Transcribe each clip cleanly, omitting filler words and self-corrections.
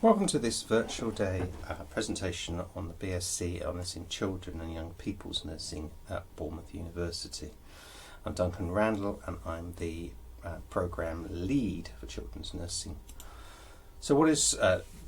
Welcome to this virtual day presentation on the BSc Illness in Children and Young People's Nursing at Bournemouth University. I'm Duncan Randall and I'm the programme lead for children's nursing. So what is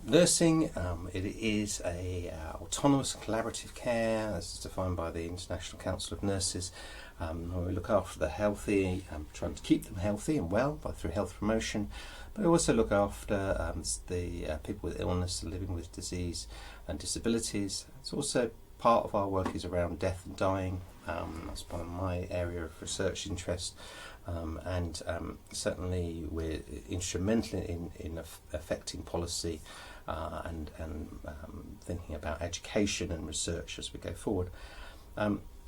nursing? It is a autonomous collaborative care as is defined by the International Council of Nurses, where we look after the healthy, trying to keep them healthy and well through health promotion, but we also look after the people with illness, living with disease and disabilities. It's also part of our work is around death and dying. That's part of my area of research interest, and certainly we're instrumental in affecting policy and thinking about education and research as we go forward.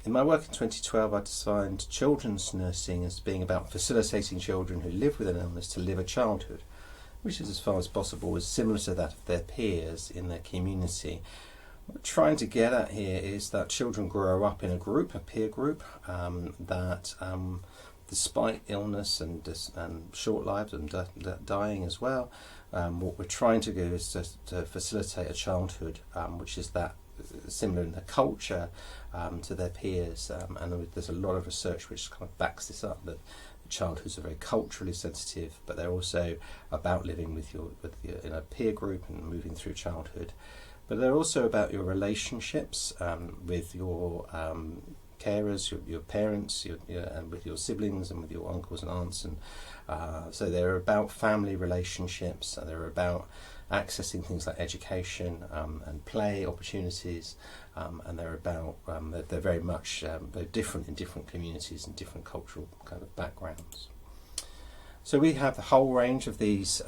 In my work in 2012, I defined children's nursing as being about facilitating children who live with an illness to live a childhood, which is as far as possible is similar to that of their peers in their community. What we're trying to get at here is that children grow up in a group, a peer group, that despite illness and short lives and dying as well, what we're trying to do is to facilitate a childhood which is that similar in the culture to their peers, and there's a lot of research which kind of backs this up, that childhoods are very culturally sensitive, but they're also about living with your in a peer group and moving through childhood, but they're also about your relationships with your carers, your parents, and with your siblings and with your uncles and aunts, and so they're about family relationships, and they're about accessing things like education and play opportunities, and they're about they're very much they're different in different communities and different cultural kind of backgrounds. So we have the whole range of these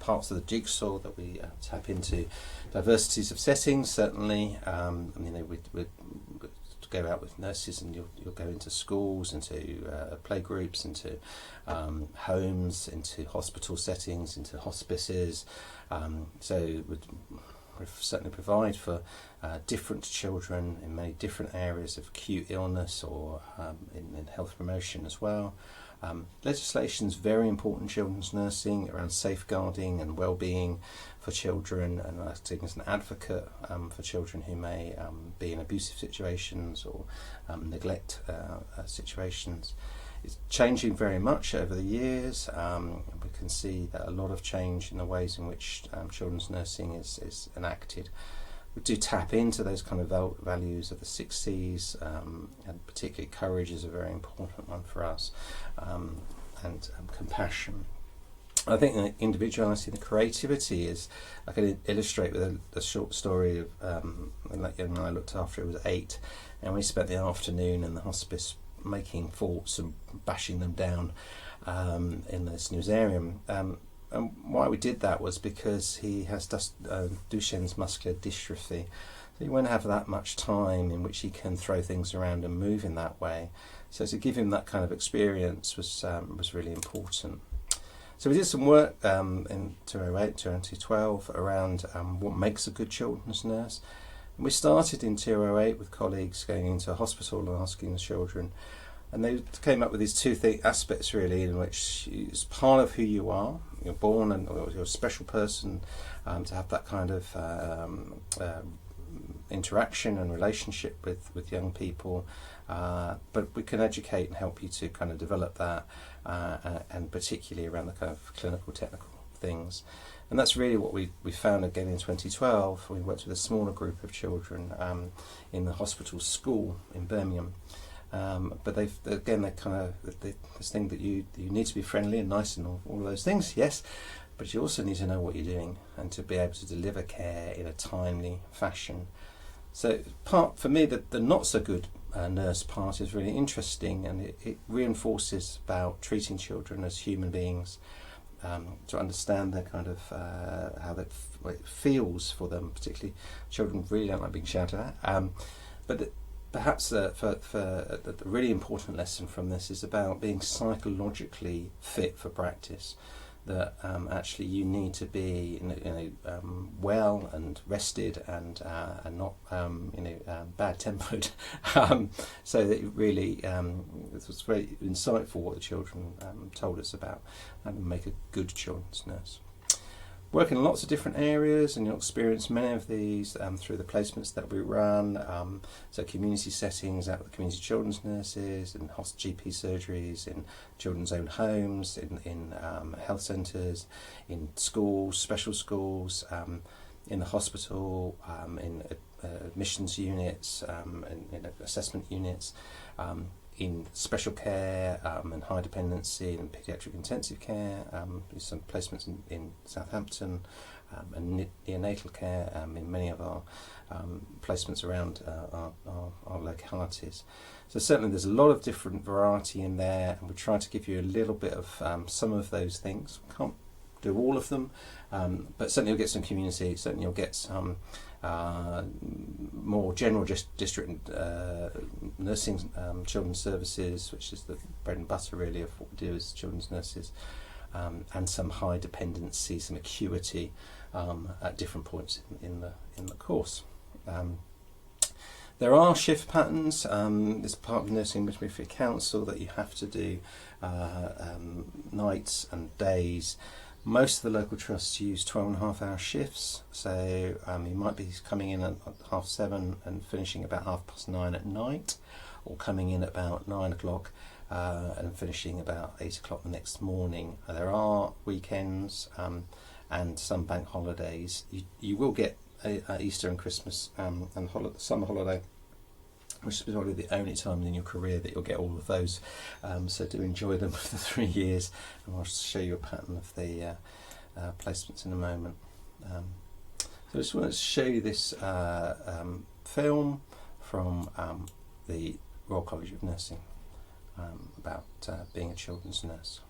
parts of the jigsaw that we tap into. Diversities of settings, certainly. We go out with nurses, and you'll go into schools, into play groups, into homes, into hospital settings, into hospices. So we certainly provide for different children in many different areas of acute illness or in health promotion as well. Legislation is very important in children's nursing around safeguarding and well-being for children, and acting as an advocate for children who may be in abusive situations or neglect situations. It's changing very much over the years. We can see that a lot of change in the ways in which children's nursing is enacted. We do tap into those kind of values of the 6 C's, and particularly courage is a very important one for us, and compassion. I think the individuality and the creativity is, I can illustrate with a short story of when that young man I looked after was 8, and we spent the afternoon in the hospice making forts and bashing them down in this newsarium. And why we did that was because he has Duchenne's muscular dystrophy, so he won't have that much time in which he can throw things around and move in that way. So to give him that kind of experience was really important. So we did some work in 2008, 2012 around what makes a good children's nurse. And we started in 2008 with colleagues going into a hospital and asking the children, and they came up with these two aspects really, in which it's part of who you are. You're born and you're a special person to have that kind of interaction and relationship with young people, but we can educate and help you to kind of develop that, and particularly around the kind of clinical technical things. And that's really what we found again in 2012. We worked with a smaller group of children in the hospital school in Birmingham. But they kind of this thing that you need to be friendly and nice and all of those things, yes, but you also need to know what you're doing and to be able to deliver care in a timely fashion. So for me, the not so good nurse part is really interesting, and it reinforces about treating children as human beings, to understand their kind of how it feels for them. Particularly, children really don't like being shouted at. But perhaps the really important lesson from this is about being psychologically fit for practice. That actually you need to be well and rested and not bad tempered, so that it really it was very insightful what the children told us about how to make a good children's nurse. work in lots of different areas, and you'll experience many of these through the placements that we run. So community settings out with community children's nurses, in GP surgeries, in children's own homes, in health centres, in schools, special schools, in the hospital, in admissions units, in assessment units, in special care and high dependency and paediatric intensive care, some placements in Southampton, and neonatal care in many of our placements around our localities. So certainly there's a lot of different variety in there, and we try to give you a little bit of some of those things. Can't do all of them, but certainly you'll get some community, certainly you'll get some more general district nursing, children's services, which is the bread and butter really of what we do as children's nurses, and some high dependency, some acuity at different points in the course. There are shift patterns. It's part of the Nursing Midwifery Council that you have to do nights and days. Most of the local trusts use 12.5-hour shifts, so you might be coming in at 7:30 and finishing about 9:30 at night, or coming in at about 9 o'clock and finishing about 8 o'clock the next morning. There are weekends and some bank holidays. You will get Easter and Christmas and summer holiday, which is probably the only time in your career that you'll get all of those. So do enjoy them for the 3 years, and I'll show you a pattern of the placements in a moment. So I just want to show you this film from the Royal College of Nursing about being a children's nurse.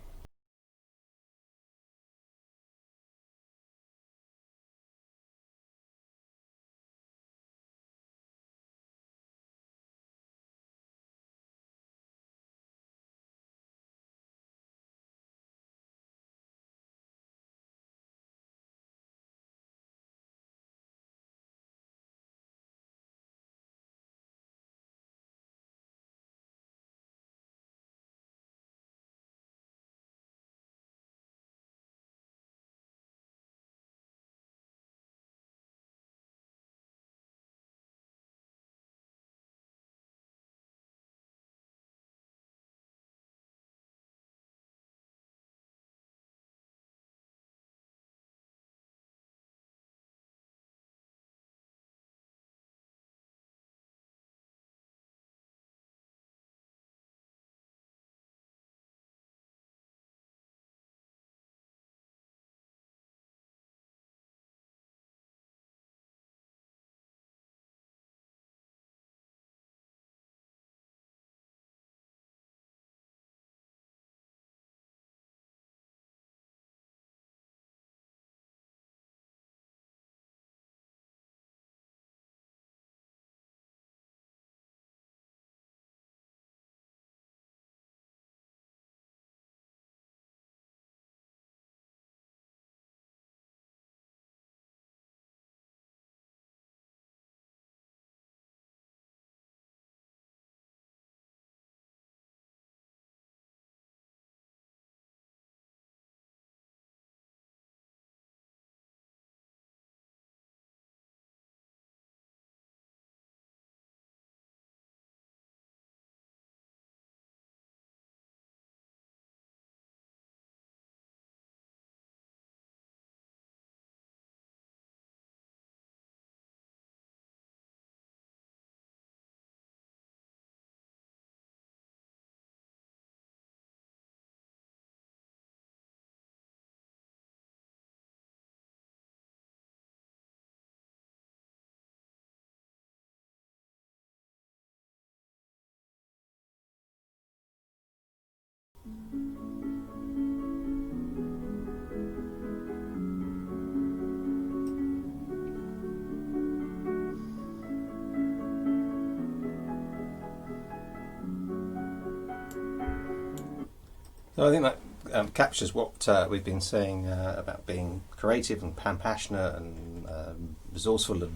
So I think that captures what we've been saying about being creative and passionate and resourceful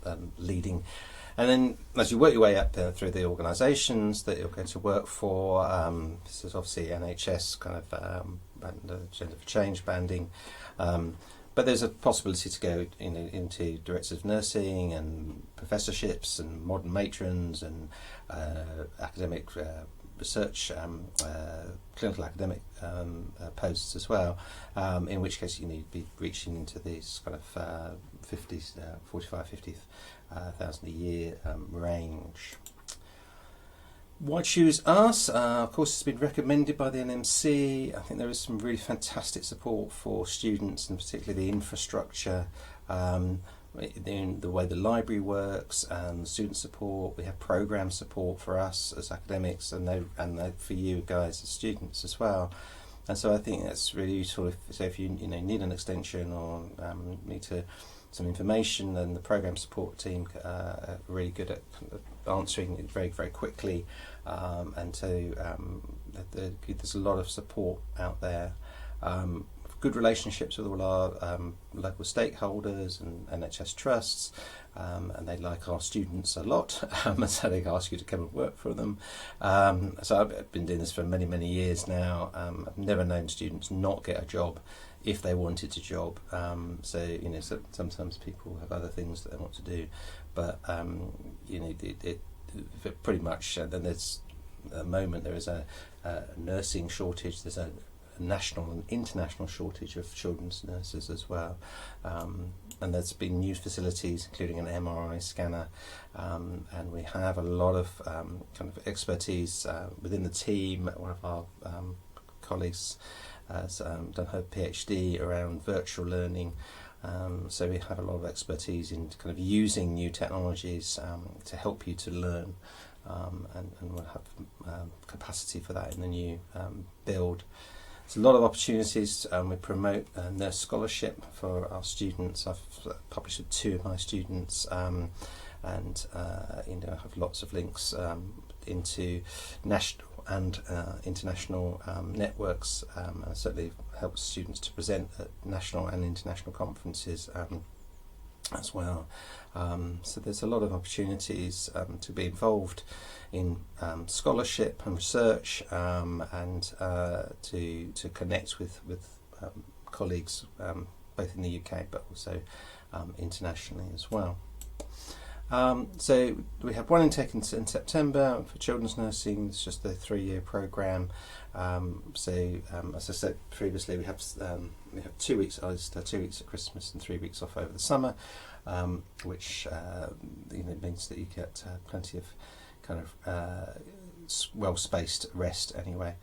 and leading. And then as you work your way up through the organisations that you're going to work for, this is obviously NHS kind of Agenda for Change banding, but there's a possibility to go into directors of nursing and professorships and modern matrons and academic research, clinical academic posts as well, in which case you need to be reaching into these kind of 50,000 a year range. Why choose us? Of course, it's been recommended by the NMC. I think there is some really fantastic support for students, and particularly the infrastructure, in the way the library works, and the student support. We have program support for us as academics, and for you guys as students as well. And so I think that's really useful. If you need an extension or need some information, then the program support team are really good at answering it very, very quickly, and so there's a lot of support out there. Good relationships with all our local stakeholders and NHS trusts, and they like our students a lot, and so they ask you to come and work for them. So I've been doing this for many, many years now. I've never known students not get a job if they wanted a job. So sometimes people have other things that they want to do, but it pretty much. Then there's at the moment there is a nursing shortage. There's a national and international shortage of children's nurses as well, and there's been new facilities including an MRI scanner, and we have a lot of kind of expertise within the team. One of our colleagues has done her PhD around virtual learning, so we have a lot of expertise in kind of using new technologies to help you to learn, and we'll have capacity for that in the new build. There's a lot of opportunities. We promote a nurse scholarship for our students. I've published with 2 of my students, and I have lots of links into national and international networks. Certainly helps students to present at national and international conferences as well. So there's a lot of opportunities to be involved in scholarship and research, and to connect with colleagues both in the UK but also internationally as well. So we have one intake in September for children's nursing. It's just a 3-year programme. As I said previously, we have 2 weeks, 2 weeks at Christmas and 3 weeks off over the summer, which means that you get plenty of kind of well-spaced rest anyway.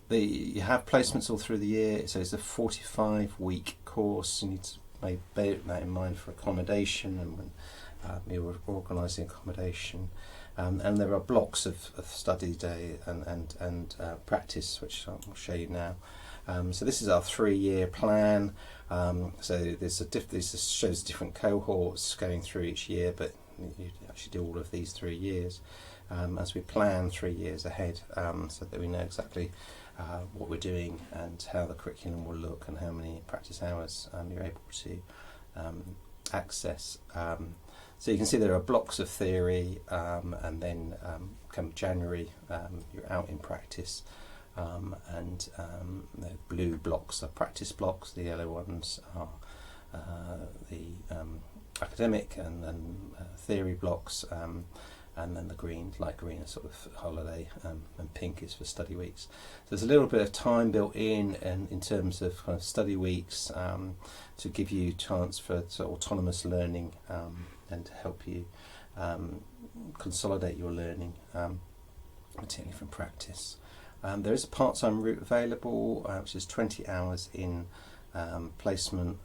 You have placements all through the year, so it's a 45-week course. You need to bear that in mind for accommodation and when you're organising accommodation. And there are blocks of study day and practice, which I'll show you now. So this is our 3-year plan. So this shows different cohorts going through each year, but you actually do all of these 3 years as we plan 3 years ahead, so that we know exactly what we're doing and how the curriculum will look and how many practice hours you're able to access. So you can see there are blocks of theory, and then come January you're out in practice, and the blue blocks are practice blocks, the yellow ones are the academic and then theory blocks, and then the light green is sort of holiday, and pink is for study weeks. So there's a little bit of time built in terms of kind of study weeks to give you chance for sort of autonomous learning, and to help you consolidate your learning, particularly from practice. There is a part-time route available, which is 20 hours in placement,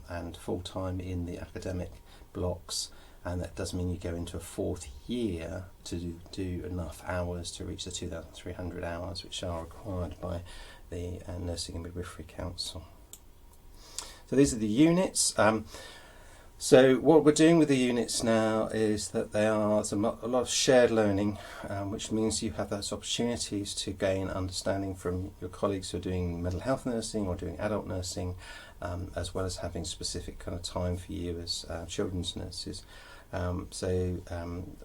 and full-time in the academic blocks, and that does mean you go into a 4th year to do enough hours to reach the 2,300 hours which are required by the Nursing and Midwifery Council. So these are the units. So what we're doing with the units now is that they are a lot of shared learning, which means you have those opportunities to gain understanding from your colleagues who are doing mental health nursing or doing adult nursing, as well as having specific kind of time for you as children's nurses. So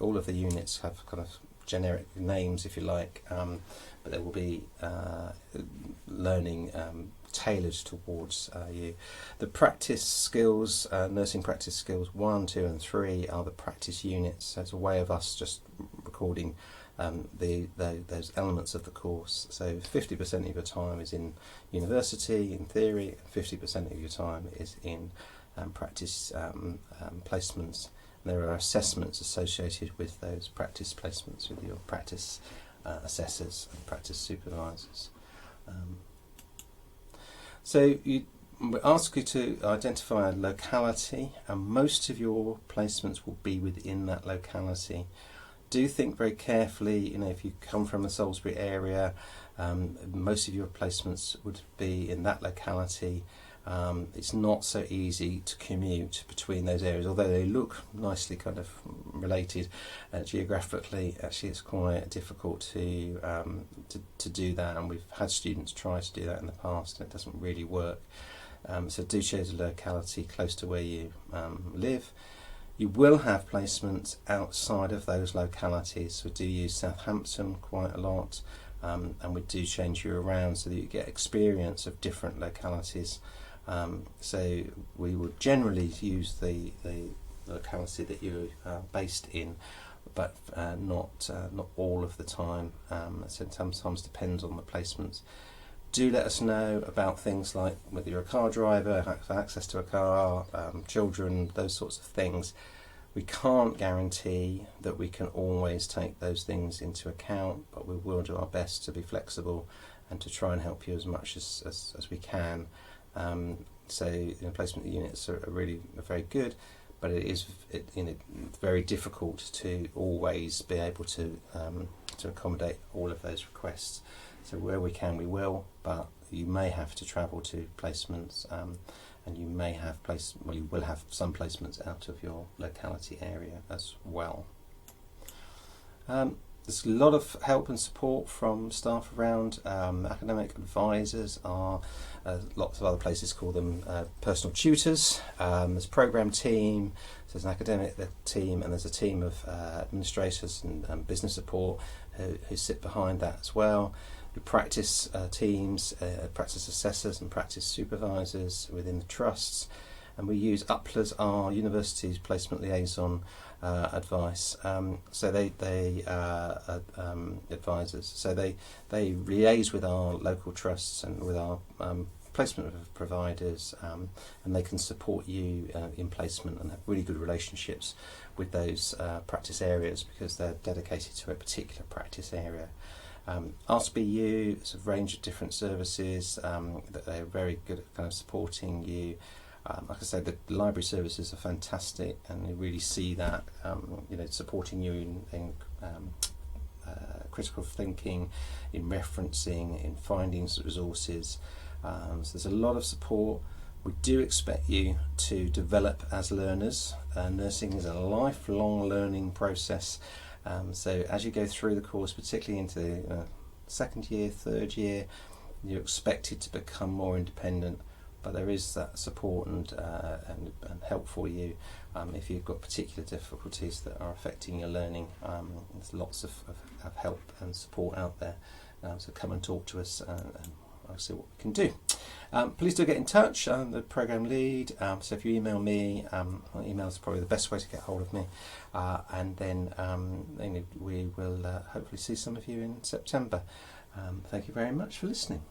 all of the units have kind of generic names, if you like, but there will be learning tailored towards you. The practice skills, nursing practice skills 1, 2 and 3 are the practice units. So it's a way of us just recording those elements of the course. So 50% of your time is in university, in theory, and 50% of your time is in practice placements. And there are assessments associated with those practice placements with your practice assessors and practice supervisors. So we ask you to identify a locality, and most of your placements will be within that locality. Do think very carefully, if you come from the Salisbury area, most of your placements would be in that locality. It's not so easy to commute between those areas, although they look nicely kind of related geographically. Actually, it's quite difficult to do that, and we've had students try to do that in the past, and it doesn't really work. So do choose a locality close to where you live. You will have placements outside of those localities. We do use Southampton quite a lot, and we do change you around so that you get experience of different localities. So we would generally use the locality that you're based in, but not all of the time. So it sometimes depends on the placements. Do let us know about things like whether you're a car driver, have access to a car, children, those sorts of things. We can't guarantee that we can always take those things into account, but we will do our best to be flexible and to try and help you as much as we can. So placement units are really very good, but it is very difficult to always be able to accommodate all of those requests. So where we can, we will, but you may have to travel to placements, and you may have you will have some placements out of your locality area as well. There's a lot of help and support from staff around. Academic advisors are, lots of other places call them personal tutors. There's a programme team, so there's an academic team, and there's a team of administrators and business support who sit behind that as well. The practice teams, practice assessors and practice supervisors within the trusts, and we use UPLA as our university's placement liaison advice. So they advisors. So they liaise with our local trusts and with our placement providers, and they can support you in placement and have really good relationships with those practice areas because they're dedicated to a particular practice area. RSBU is a range of different services that they're very good at kind of supporting you. Like I said, the library services are fantastic, and you really see that supporting you in critical thinking, in referencing, in finding resources. So there's a lot of support. We do expect you to develop as learners. Nursing is a lifelong learning process. So as you go through the course, particularly into the second year, third year, you're expected to become more independent. But there is that support and help for you if you've got particular difficulties that are affecting your learning. There's lots of help and support out there. So come and talk to us, and I'll see what we can do. Please do get in touch. I'm the programme lead, so if you email me, email is probably the best way to get hold of me, and then we will hopefully see some of you in September. Thank you very much for listening.